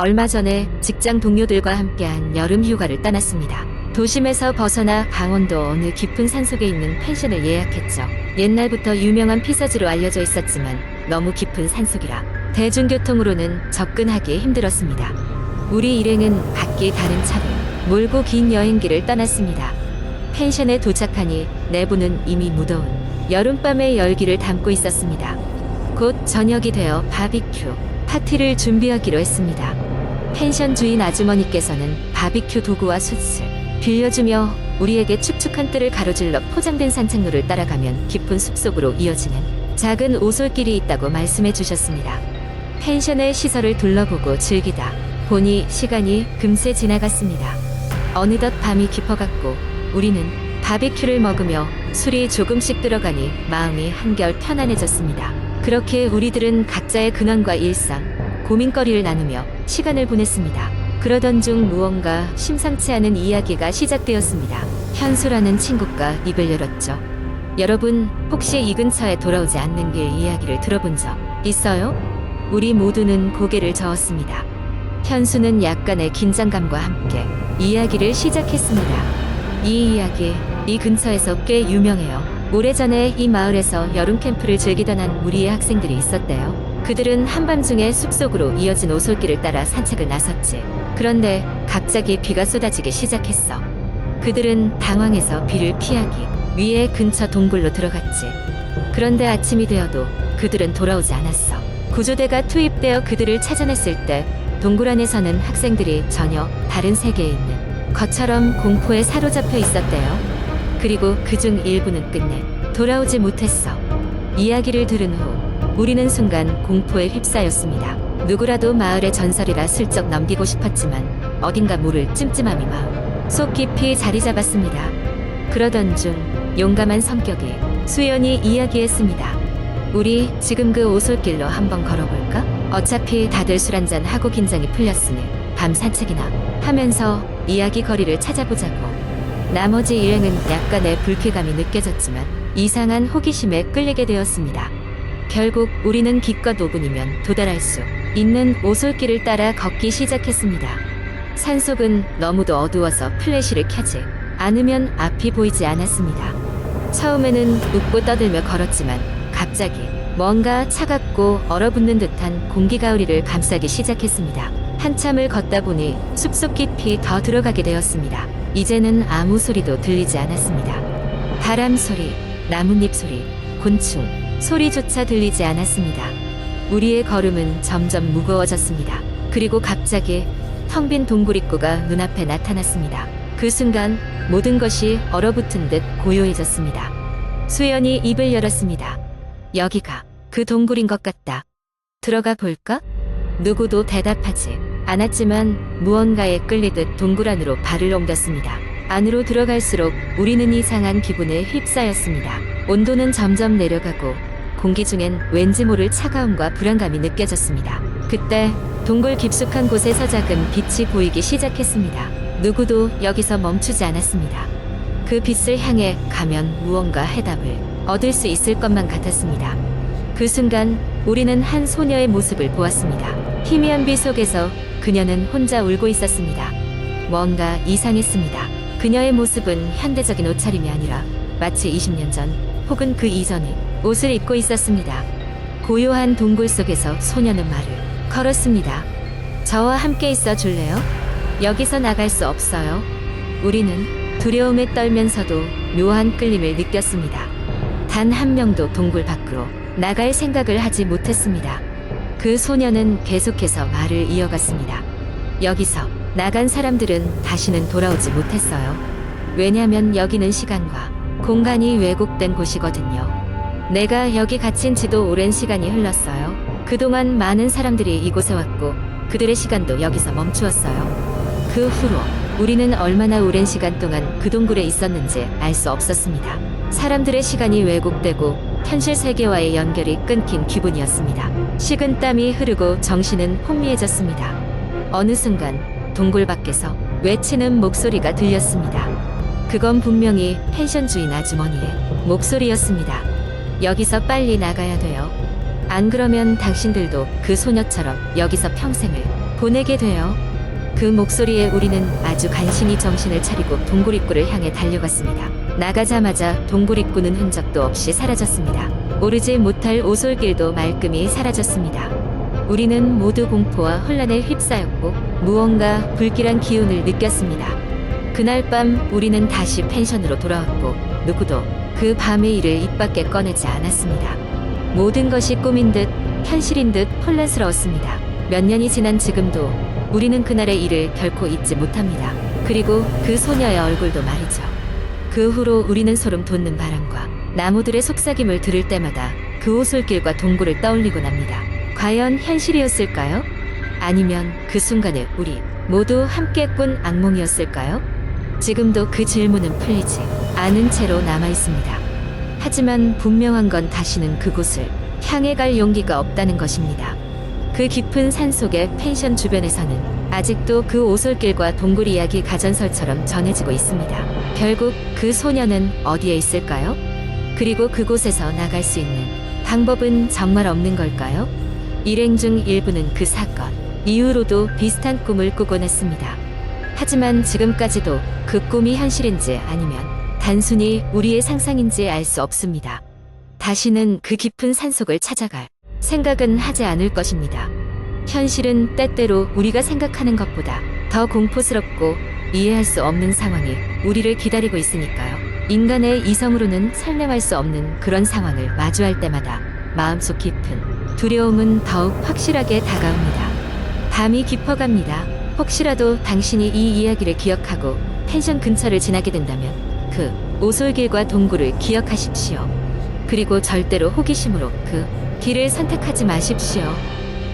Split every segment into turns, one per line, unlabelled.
얼마 전에 직장 동료들과 함께한 여름 휴가를 떠났습니다. 도심에서 벗어나 강원도 어느 깊은 산속에 있는 펜션을 예약했죠. 옛날부터 유명한 피서지로 알려져 있었지만 너무 깊은 산속이라 대중교통으로는 접근하기 힘들었습니다. 우리 일행은 각기 다른 차를 몰고 긴 여행길을 떠났습니다. 펜션에 도착하니 내부는 이미 무더운 여름밤의 열기를 담고 있었습니다. 곧 저녁이 되어 바비큐 파티를 준비하기로 했습니다. 펜션 주인 아주머니께서는 바비큐 도구와 숯을 빌려주며 우리에게 축축한 뜰을 가로질러 포장된 산책로를 따라가면 깊은 숲속으로 이어지는 작은 오솔길이 있다고 말씀해 주셨습니다. 펜션의 시설을 둘러보고 즐기다 보니 시간이 금세 지나갔습니다. 어느덧 밤이 깊어갔고 우리는 바비큐를 먹으며 술이 조금씩 들어가니 마음이 한결 편안해졌습니다. 그렇게 우리들은 각자의 근황과 일상, 고민거리를 나누며 시간을 보냈습니다. 그러던 중 무언가 심상치 않은 이야기가 시작되었습니다. 현수라는 친구가 입을 열었죠. 여러분, 혹시 이 근처에 돌아오지 않는 길 이야기를 들어본 적 있어요? 우리 모두는 고개를 저었습니다. 현수는 약간의 긴장감과 함께 이야기를 시작했습니다. 이 이야기, 이 근처에서 꽤 유명해요. 오래전에 이 마을에서 여름 캠프를 즐기던 한 무리의 학생들이 있었대요. 그들은 한밤중에 숲속으로 이어진 오솔길을 따라 산책을 나섰지. 그런데 갑자기 비가 쏟아지기 시작했어. 그들은 당황해서 비를 피하기 위해 근처 동굴로 들어갔지. 그런데 아침이 되어도 그들은 돌아오지 않았어. 구조대가 투입되어 그들을 찾아냈을 때 동굴 안에서는 학생들이 전혀 다른 세계에 있는 것처럼 공포에 사로잡혀 있었대요. 그리고 그중 일부는 끝내 돌아오지 못했어. 이야기를 들은 후 우리는 순간 공포에 휩싸였습니다. 누구라도 마을의 전설이라 슬쩍 넘기고 싶었지만 어딘가 모를 찜찜함이 마음 속 깊이 자리 잡았습니다. 그러던 중 용감한 성격이 수연이 이야기했습니다. 우리 지금 그 오솔길로 한번 걸어볼까? 어차피 다들 술 한잔 하고 긴장이 풀렸으니 밤 산책이나 하면서 이야기 거리를 찾아보자고. 나머지 일행은 약간의 불쾌감이 느껴졌지만 이상한 호기심에 끌리게 되었습니다. 결국 우리는 기껏 5분이면 도달할 수 있는 오솔길을 따라 걷기 시작했습니다. 산속은 너무도 어두워서 플래시를 켜지 않으면 앞이 보이지 않았습니다. 처음에는 웃고 떠들며 걸었지만 갑자기 뭔가 차갑고 얼어붙는 듯한 공기가 우리를 감싸기 시작했습니다. 한참을 걷다 보니 숲속 깊이 더 들어가게 되었습니다. 이제는 아무 소리도 들리지 않았습니다. 바람 소리, 나뭇잎 소리, 곤충 소리조차 들리지 않았습니다. 우리의 걸음은 점점 무거워졌습니다. 그리고 갑자기 텅 빈 동굴 입구가 눈앞에 나타났습니다. 그 순간 모든 것이 얼어붙은 듯 고요해졌습니다. 수연이 입을 열었습니다. 여기가 그 동굴인 것 같다. 들어가 볼까? 누구도 대답하지 않았지만 무언가에 끌리듯 동굴 안으로 발을 옮겼습니다. 안으로 들어갈수록 우리는 이상한 기분에 휩싸였습니다. 온도는 점점 내려가고 공기 중엔 왠지 모를 차가움과 불안감이 느껴졌습니다. 그때 동굴 깊숙한 곳에서 작은 빛이 보이기 시작했습니다. 누구도 여기서 멈추지 않았습니다. 그 빛을 향해 가면 무언가 해답을 얻을 수 있을 것만 같았습니다. 그 순간 우리는 한 소녀의 모습을 보았습니다. 희미한 빛 속에서 그녀는 혼자 울고 있었습니다. 뭔가 이상했습니다. 그녀의 모습은 현대적인 옷차림이 아니라 마치 20년 전 혹은 그 이전에 옷을 입고 있었습니다. 고요한 동굴 속에서 소녀는 말을 걸었습니다. 저와 함께 있어 줄래요? 여기서 나갈 수 없어요. 우리는 두려움에 떨면서도 묘한 끌림을 느꼈습니다. 단 한 명도 동굴 밖으로 나갈 생각을 하지 못했습니다. 그 소녀는 계속해서 말을 이어갔습니다. 여기서 나간 사람들은 다시는 돌아오지 못했어요. 왜냐면 여기는 시간과 공간이 왜곡된 곳이거든요. 내가 여기 갇힌 지도 오랜 시간이 흘렀어요. 그동안 많은 사람들이 이곳에 왔고 그들의 시간도 여기서 멈추었어요. 그 후로 우리는 얼마나 오랜 시간 동안 그 동굴에 있었는지 알 수 없었습니다. 사람들의 시간이 왜곡되고 현실 세계와의 연결이 끊긴 기분이었습니다. 식은 땀이 흐르고 정신은 혼미해졌습니다. 어느 순간 동굴 밖에서 외치는 목소리가 들렸습니다. 그건 분명히 펜션 주인 아주머니의 목소리였습니다. 여기서 빨리 나가야 돼요. 안 그러면 당신들도 그 소녀처럼 여기서 평생을 보내게 돼요. 그 목소리에 우리는 아주 간신히 정신을 차리고 동굴 입구를 향해 달려갔습니다. 나가자마자 동굴 입구는 흔적도 없이 사라졌습니다. 오르지 못할 오솔길도 말끔히 사라졌습니다. 우리는 모두 공포와 혼란에 휩싸였고 무언가 불길한 기운을 느꼈습니다. 그날 밤 우리는 다시 펜션으로 돌아왔고 누구도 그 밤의 일을 입 밖에 꺼내지 않았습니다. 모든 것이 꿈인 듯 현실인 듯 혼란스러웠습니다. 몇 년이 지난 지금도 우리는 그날의 일을 결코 잊지 못합니다. 그리고 그 소녀의 얼굴도 말이죠. 그 후로 우리는 소름 돋는 바람과 나무들의 속삭임을 들을 때마다 그 오솔길과 동굴을 떠올리곤 합니다. 과연 현실이었을까요? 아니면 그 순간에 우리 모두 함께 꾼 악몽이었을까요? 지금도 그 질문은 풀리지 않은 채로 남아있습니다. 하지만 분명한 건 다시는 그곳을 향해 갈 용기가 없다는 것입니다. 그 깊은 산속의 펜션 주변에서는 아직도 그 오솔길과 동굴 이야기 가전설처럼 전해지고 있습니다. 결국 그 소녀는 어디에 있을까요? 그리고 그곳에서 나갈 수 있는 방법은 정말 없는 걸까요? 일행 중 일부는 그 사건 이후로도 비슷한 꿈을 꾸곤 했습니다. 하지만 지금까지도 그 꿈이 현실인지 아니면 단순히 우리의 상상인지 알 수 없습니다. 다시는 그 깊은 산속을 찾아갈 생각은 하지 않을 것입니다. 현실은 때때로 우리가 생각하는 것보다 더 공포스럽고 이해할 수 없는 상황이 우리를 기다리고 있으니까요. 인간의 이성으로는 설명할 수 없는 그런 상황을 마주할 때마다 마음속 깊은 두려움은 더욱 확실하게 다가옵니다. 밤이 깊어갑니다. 혹시라도 당신이 이 이야기를 기억하고 펜션 근처를 지나게 된다면 그 오솔길과 동굴을 기억하십시오. 그리고 절대로 호기심으로 그 길을 선택하지 마십시오.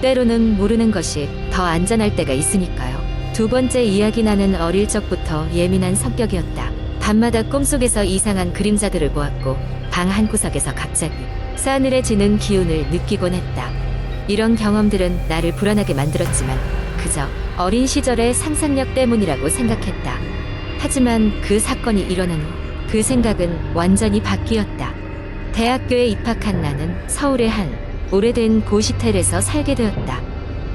때로는 모르는 것이 더 안전할 때가 있으니까요. 두 번째 이야기. 나는 어릴 적부터 예민한 성격이었다. 밤마다 꿈속에서 이상한 그림자들을 보았고 방 한구석에서 갑자기 싸늘해지는 기운을 느끼곤 했다. 이런 경험들은 나를 불안하게 만들었지만 그저 어린 시절의 상상력 때문이라고 생각했다. 하지만 그 사건이 일어난 후 그 생각은 완전히 바뀌었다. 대학교에 입학한 나는 서울의 한 오래된 고시텔에서 살게 되었다.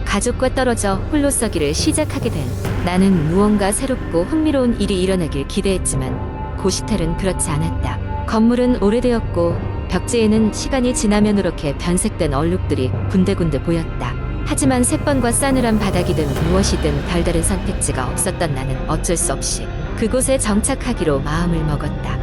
가족과 떨어져 홀로 서기를 시작하게 된 나는 무언가 새롭고 흥미로운 일이 일어나길 기대했지만 고시텔은 그렇지 않았다. 건물은 오래되었고 벽지에는 시간이 지나면 이렇게 변색된 얼룩들이 군데군데 보였다. 하지만 새번과 싸늘한 바닥이든 무엇이든 별다른 선택지가 없었던 나는 어쩔 수 없이 그곳에 정착하기로 마음을 먹었다.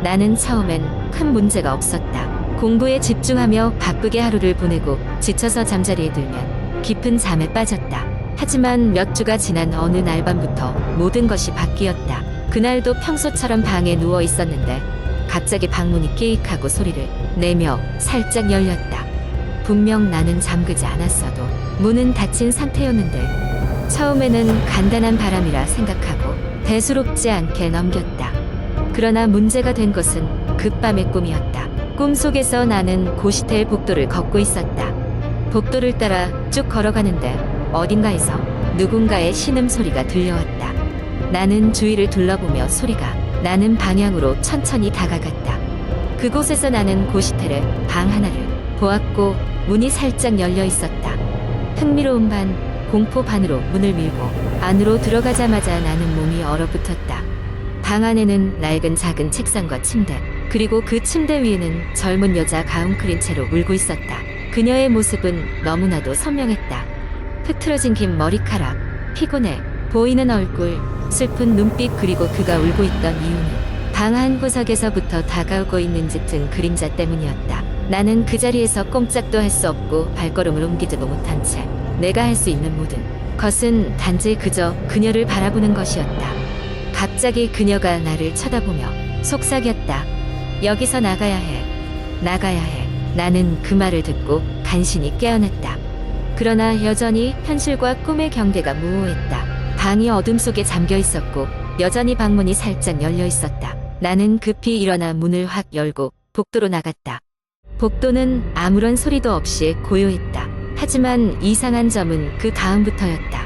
나는 처음엔 큰 문제가 없었다. 공부에 집중하며 바쁘게 하루를 보내고 지쳐서 잠자리에 들면 깊은 잠에 빠졌다. 하지만 몇 주가 지난 어느 날 밤부터 모든 것이 바뀌었다. 그날도 평소처럼 방에 누워 있었는데 갑자기 방문이 깨익하고 소리를 내며 살짝 열렸다. 분명 나는 잠그지 않았어도 문은 닫힌 상태였는데 처음에는 간단한 바람이라 생각하고 대수롭지 않게 넘겼다. 그러나 문제가 된 것은 그밤의 꿈이었다. 꿈속에서 나는 고시텔 복도를 걷고 있었다. 복도를 따라 쭉 걸어가는데 어딘가에서 누군가의 신음소리가 들려왔다. 나는 주위를 둘러보며 소리가 나는 방향으로 천천히 다가갔다. 그곳에서 나는 고시텔의 방 하나를 보았고 문이 살짝 열려 있었다. 흥미로운 반, 공포 반으로 문을 밀고 안으로 들어가자마자 나는 몸이 얼어붙었다. 방 안에는 낡은 작은 책상과 침대, 그리고 그 침대 위에는 젊은 여자 가운크린 채로 울고 있었다. 그녀의 모습은 너무나도 선명했다. 흐트러진 긴 머리카락, 피곤해 보이는 얼굴, 슬픈 눈빛, 그리고 그가 울고 있던 이유는 방 한 구석에서부터 다가오고 있는 짙은 그림자 때문이었다. 나는 그 자리에서 꼼짝도 할 수 없고 발걸음을 옮기지도 못한 채 내가 할 수 있는 모든 것은 단지 그저 그녀를 바라보는 것이었다. 갑자기 그녀가 나를 쳐다보며 속삭였다. 여기서 나가야 해. 나가야 해. 나는 그 말을 듣고 간신히 깨어났다. 그러나 여전히 현실과 꿈의 경계가 모호했다. 방이 어둠 속에 잠겨 있었고 여전히 방문이 살짝 열려 있었다. 나는 급히 일어나 문을 확 열고 복도로 나갔다. 복도는 아무런 소리도 없이 고요했다. 하지만 이상한 점은 그 다음부터였다.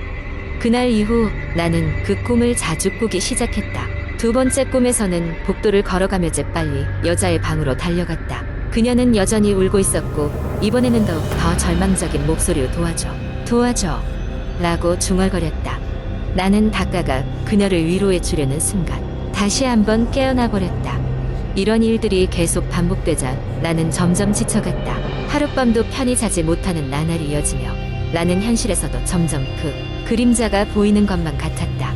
그날 이후 나는 그 꿈을 자주 꾸기 시작했다. 두 번째 꿈에서는 복도를 걸어가며 재빨리 여자의 방으로 달려갔다. 그녀는 여전히 울고 있었고 이번에는 더욱 더 절망적인 목소리로 도와줘. 도와줘. 라고 중얼거렸다. 나는 닦아가 그녀를 위로해 주려는 순간 다시 한번 깨어나 버렸다. 이런 일들이 계속 반복되자 나는 점점 지쳐갔다. 하룻밤도 편히 자지 못하는 나날이 이어지며 나는 현실에서도 점점 그 그림자가 보이는 것만 같았다.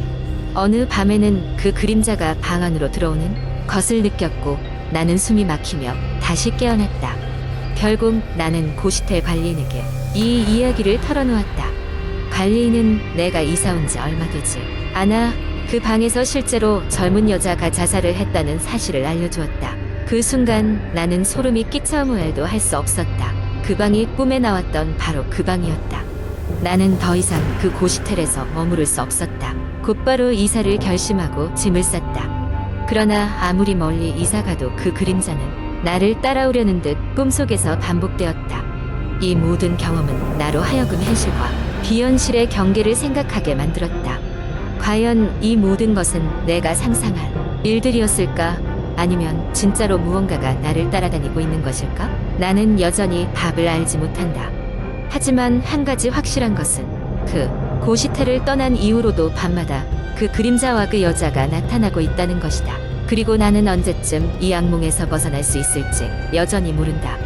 어느 밤에는 그 그림자가 방 안으로 들어오는 것을 느꼈고 나는 숨이 막히며 다시 깨어났다. 결국 나는 고시텔 관리인에게 이 이야기를 털어놓았다. 관리인은 내가 이사 온 지 얼마 되지 않아 그 방에서 실제로 젊은 여자가 자살을 했다는 사실을 알려주었다. 그 순간 나는 소름이 끼쳐 아무 말도 할 수 없었다. 그 방이 꿈에 나왔던 바로 그 방이었다. 나는 더 이상 그 고시텔에서 머무를 수 없었다. 곧바로 이사를 결심하고 짐을 쌌다. 그러나 아무리 멀리 이사가도 그 그림자는 나를 따라오려는 듯 꿈속에서 반복되었다. 이 모든 경험은 나로 하여금 현실과 비현실의 경계를 생각하게 만들었다. 과연 이 모든 것은 내가 상상한 일들이었을까? 아니면 진짜로 무언가가 나를 따라다니고 있는 것일까? 나는 여전히 답을 알지 못한다. 하지만 한 가지 확실한 것은 그 고시텔을 떠난 이후로도 밤마다 그 그림자와 그 여자가 나타나고 있다는 것이다. 그리고 나는 언제쯤 이 악몽에서 벗어날 수 있을지 여전히 모른다.